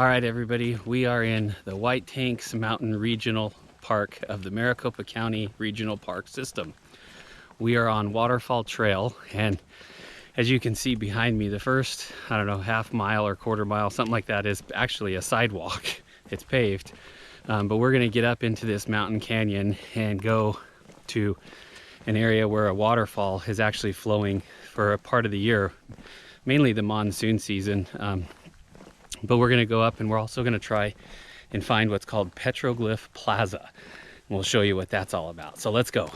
right, everybody, we are in the White Tanks Mountain Regional Park of the Maricopa County Regional Park System. We are on Waterfall Trail, and as you can see behind me, the first, I don't know, half mile or quarter mile, something like that, is actually a sidewalk. It's paved, but we're gonna get up into this mountain canyon and go to an area where a waterfall is actually flowing for a part of the year, mainly the monsoon season. But we're going to go up, and we're also going to try and find what's called Petroglyph Plaza. And we'll show you what that's all about. So let's go.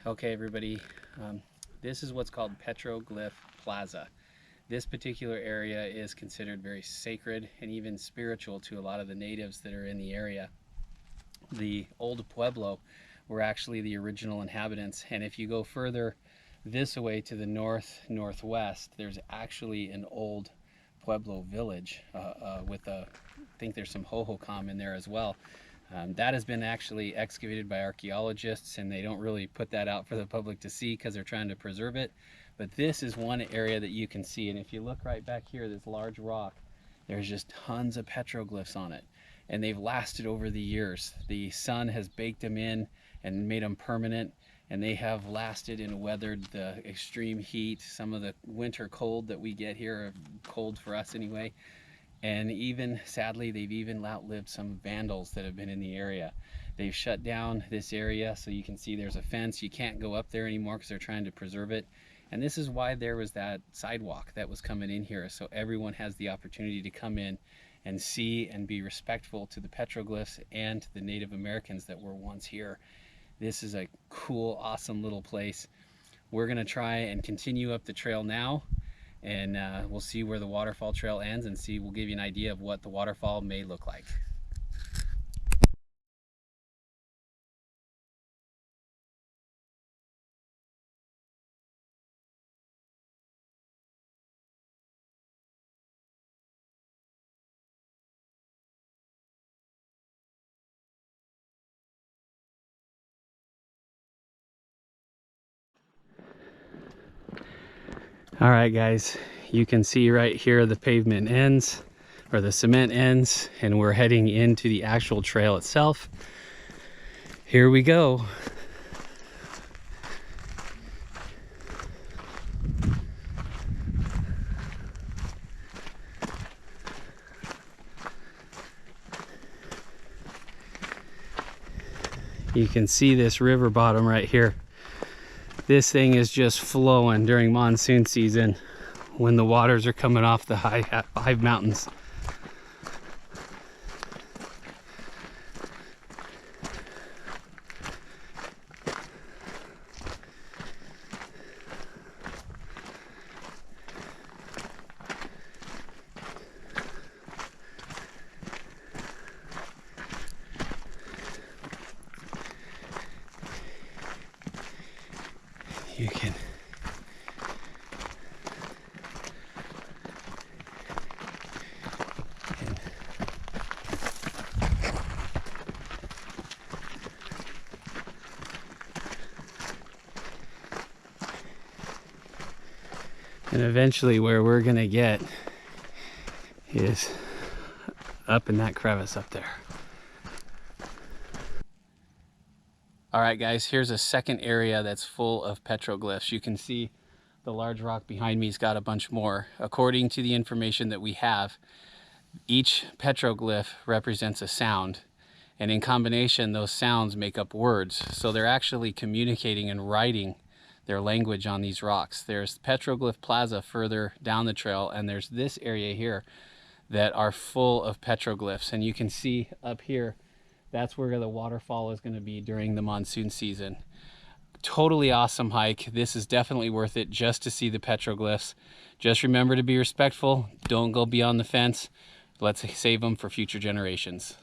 Okay, everybody, this is what's called Petroglyph Plaza. This particular area is considered very sacred and even spiritual to a lot of the natives that are in the area. The old Pueblo were actually the original inhabitants, and if you go further this way to the northwest, there's actually an old Pueblo village with I think there's some hohokam in there as well. That has been actually excavated by archaeologists, and they don't really put that out for the public to see because they're trying to preserve it. But this is one area that you can see, and if you look right back here, this large rock, there's just tons of petroglyphs on it, and they've lasted over the years. The sun has baked them in and made them permanent, and they have lasted and weathered the extreme heat. Some of the winter cold that we get here are cold for us anyway. And even, sadly, they've even outlived some vandals that have been in the area. They've shut down this area, so you can see there's a fence. You can't go up there anymore because they're trying to preserve it. And this is why there was that sidewalk that was coming in here, so everyone has the opportunity to come in and see and be respectful to the petroglyphs and to the Native Americans that were once here. This is a cool, awesome little place. We're gonna try and continue up the trail now, and we'll see where the Waterfall Trail ends, and we'll give you an idea of what the waterfall may look like. All right, guys, you can see right here the pavement ends, or the cement ends, and we're heading into the actual trail itself. Here we go. You can see this river bottom right here. This thing is just flowing during monsoon season when the waters are coming off the high mountains. You can and eventually where we're gonna get is up in that crevice up there. All right, guys, here's a second area that's full of petroglyphs. You can see the large rock behind me's got a bunch more. According to the information that we have, each petroglyph represents a sound, and in combination, those sounds make up words. So they're actually communicating and writing their language on these rocks. There's Petroglyph Plaza further down the trail, and there's this area here that are full of petroglyphs. And you can see up here, that's where the waterfall is going to be during the monsoon season. Totally awesome hike. This is definitely worth it just to see the petroglyphs. Just remember to be respectful. Don't go beyond the fence. Let's save them for future generations.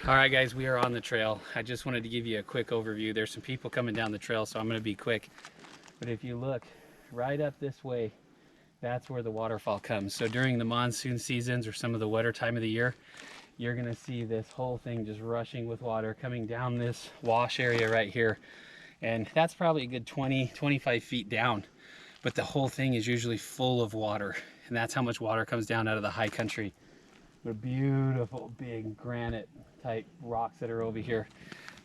All right, guys, we are on the trail. I just wanted to give you a quick overview. There's some people coming down the trail, so I'm going to be quick. But if you look right up this way, that's where the waterfall comes. So during the monsoon seasons or some of the wetter time of the year, you're going to see this whole thing just rushing with water coming down this wash area right here. And that's probably a good 20, 25 feet down. But the whole thing is usually full of water. And that's how much water comes down out of the high country. The beautiful big granite type rocks that are over here.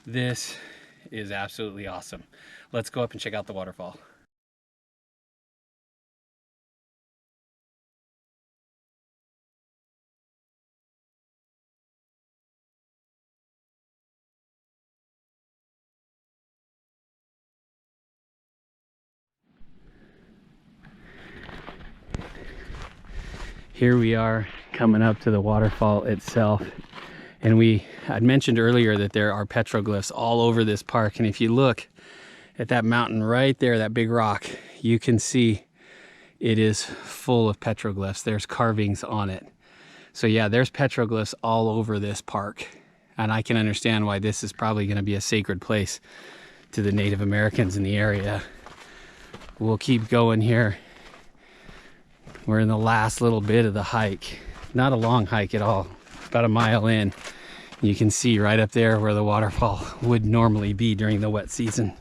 This is absolutely awesome. Let's go up and check out the waterfall. Here we are coming up to the waterfall itself. And I'd mentioned earlier that there are petroglyphs all over this park. And if you look at that mountain right there, that big rock, you can see it is full of petroglyphs. There's carvings on it. So yeah, there's petroglyphs all over this park. And I can understand why this is probably going to be a sacred place to the Native Americans in the area. We'll keep going here. We're in the last little bit of the hike. Not a long hike at all, about a mile in. You can see right up there where the waterfall would normally be during the wet season.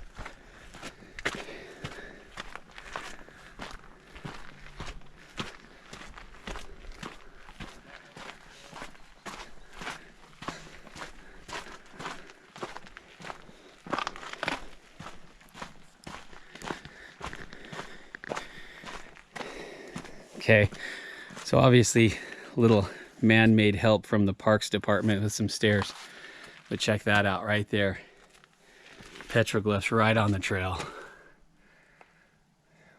Okay, so obviously a little man-made help from the Parks Department with some stairs, but check that out right there. Petroglyphs right on the trail.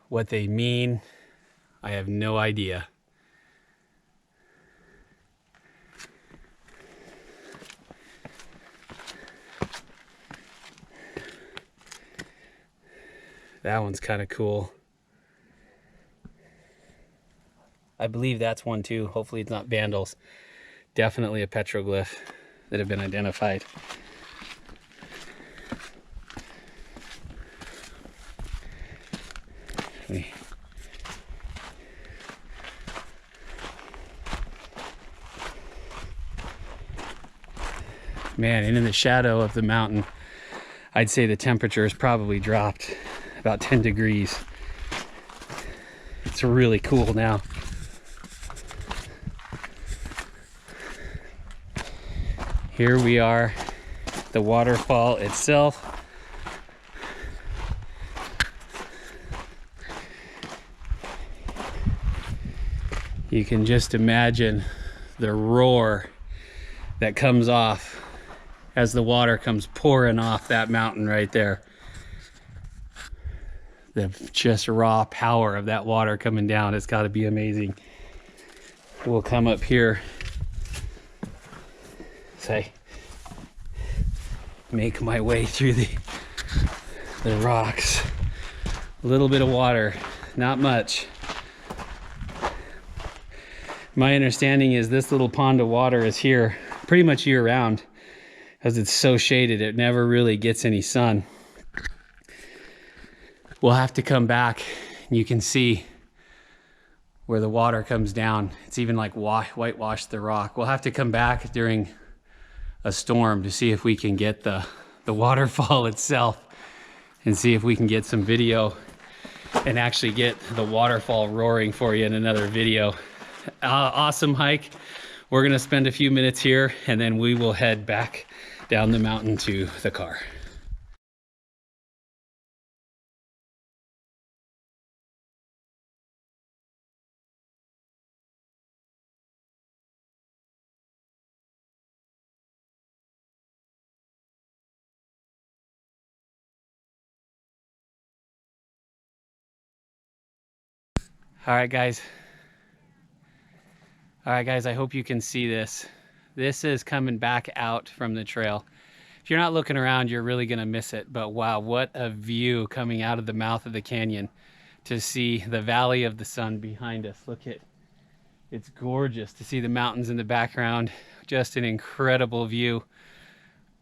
What they mean, I have no idea. That one's kind of cool. I believe that's one too. Hopefully it's not vandals. Definitely a petroglyph that have been identified. Man, and in the shadow of the mountain, I'd say the temperature has probably dropped about 10 degrees. It's really cool now. Here we are, the waterfall itself. You can just imagine the roar that comes off as the water comes pouring off that mountain right there. The just raw power of that water coming down, it's got to be amazing. We'll come up here. Say, make my way through the rocks. A little bit of water, not much. My understanding is this little pond of water is here pretty much year round because it's so shaded it never really gets any sun. We'll have to come back and you can see where the water comes down. It's even like whitewashed the rock. We'll have to come back during a storm to see if we can get the waterfall itself and see if we can get some video and actually get the waterfall roaring for you in another video. Awesome hike. We're gonna spend a few minutes here and then we will head back down the mountain to the car. All right, guys. I hope you can see this. This is coming back out from the trail. If you're not looking around, you're really gonna miss it. But wow, what a view coming out of the mouth of the canyon to see the Valley of the Sun behind us. Look at, it's gorgeous to see the mountains in the background. Just an incredible view.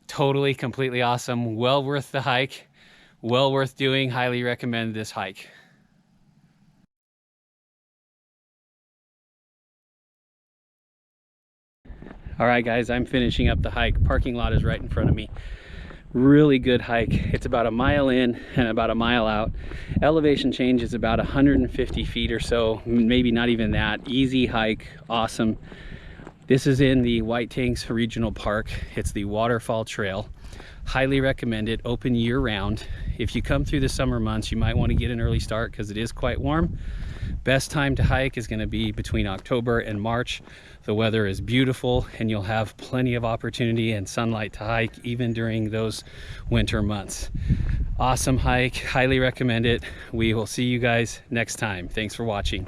Totally, completely awesome. Well worth the hike. Well worth doing. Highly recommend this hike. All right, guys, I'm finishing up the hike. Parking lot is right in front of me. Really good hike. It's about a mile in and about a mile out. Elevation change is about 150 feet or so, maybe not even that. Easy hike, awesome. This is in the White Tanks Regional Park. It's the Waterfall Trail. Highly recommend it, open year round. If you come through the summer months, you might want to get an early start because it is quite warm. Best time to hike is going to be between October and March. The weather is beautiful and you'll have plenty of opportunity and sunlight to hike even during those winter months. Awesome hike, highly recommend it. We will see you guys next time. Thanks for watching.